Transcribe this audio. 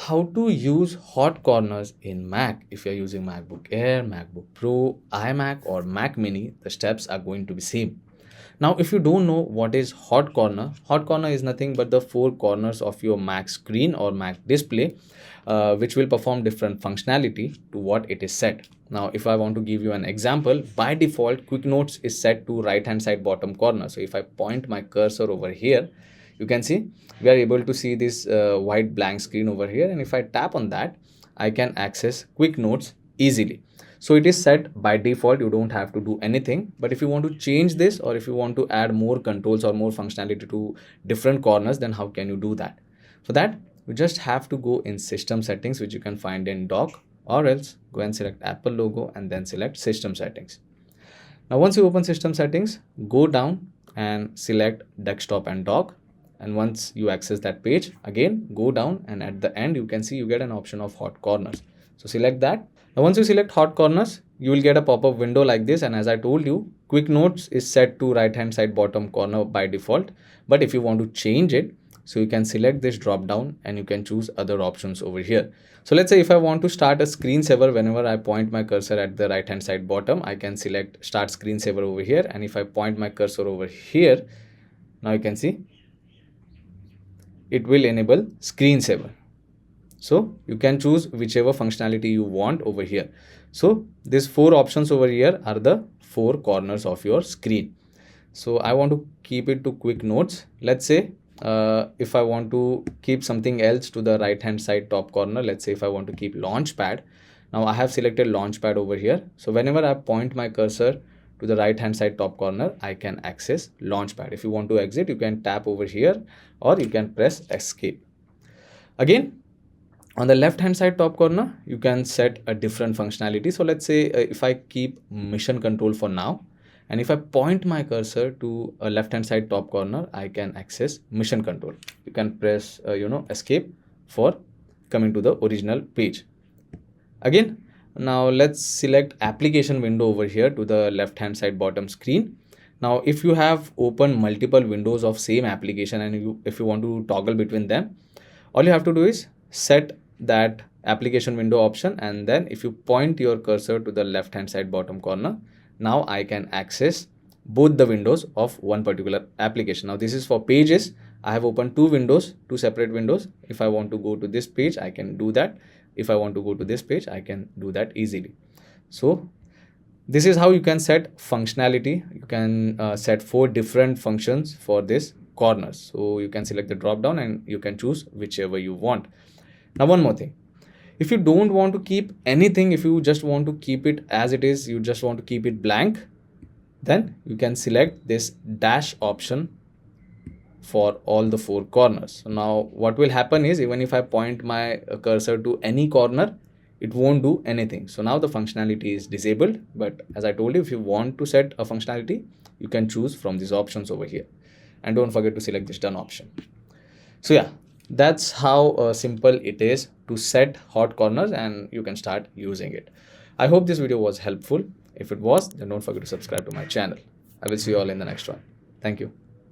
How to use hot corners in Mac. If you're using MacBook Air, MacBook Pro, iMac or Mac Mini, the steps are going to be same. Now, if you don't know what is hot corner is nothing but the four corners of your Mac screen or Mac display, which will perform different functionality to what it is set. Now, if I want to give you an example, by default, Quick Notes is set to right hand side bottom corner. So if I point my cursor over here, you can see we are able to see this white blank screen over here, and if I tap on that, I can access Quick Notes easily. So it is set by default, you don't have to do anything. But if you want to change this, or if you want to add more controls or more functionality to different corners, then how can you do that? For that, you just have to go in system settings, which you can find in dock, or else go and select Apple logo and then select system settings. Now once you open system settings, go down and select desktop and dock. And once you access that page, again go down, and at the end you can see you get an option of hot corners. So select that. Now once you select hot corners, you will get a pop-up window like this, and as I told you, Quick Notes is set to right hand side bottom corner by default. But if you want to change it, so you can select this drop down and you can choose other options over here. So let's say if I want to start a screensaver, whenever I point my cursor at the right hand side bottom, I can select start screensaver over here, and if I point my cursor over here, now you can see it will enable screensaver. So you can choose whichever functionality you want over here. So these four options over here are the four corners of your screen. So I want to keep it to Quick Notes. Let's say if I want to keep something else to the right hand side top corner, let's say if I want to keep Launchpad. Now I have selected Launchpad over here. So whenever I point my cursor to the right hand side top corner, I can access Launchpad. If you want to exit, you can tap over here, or you can press escape. Again, on the left hand side top corner, you can set a different functionality. So let's say if I keep mission control for now, and if I point my cursor to a left hand side top corner, I can access mission control. You can press escape for coming to the original page. Again, now let's select application window over here to the left hand side bottom screen. Now if you have opened multiple windows of same application, and if you want to toggle between them, all you have to do is set that application window option, and then if you point your cursor to the left hand side bottom corner, now I can access both the windows of one particular application. Now this is for pages. I have opened two separate windows. If I want to go to this page, I can do that. If I want to go to this page, I can do that easily. So this is how you can set functionality. You can set four different functions for this corners. So you can select the drop down and you can choose whichever you want. Now one more thing, if you don't want to keep anything, if you just want to keep it as it is, you just want to keep it blank, then you can select this dash option for all the four corners. So now what will happen is, even if I point my cursor to any corner, it won't do anything. So now the functionality is disabled. But as I told you, if you want to set a functionality, you can choose from these options over here, and don't forget to select this done option. So yeah, that's how simple it is to set hot corners, and you can start using it. I hope this video was helpful. If it was, then don't forget to subscribe to my channel. I will see you all in the next one. Thank you.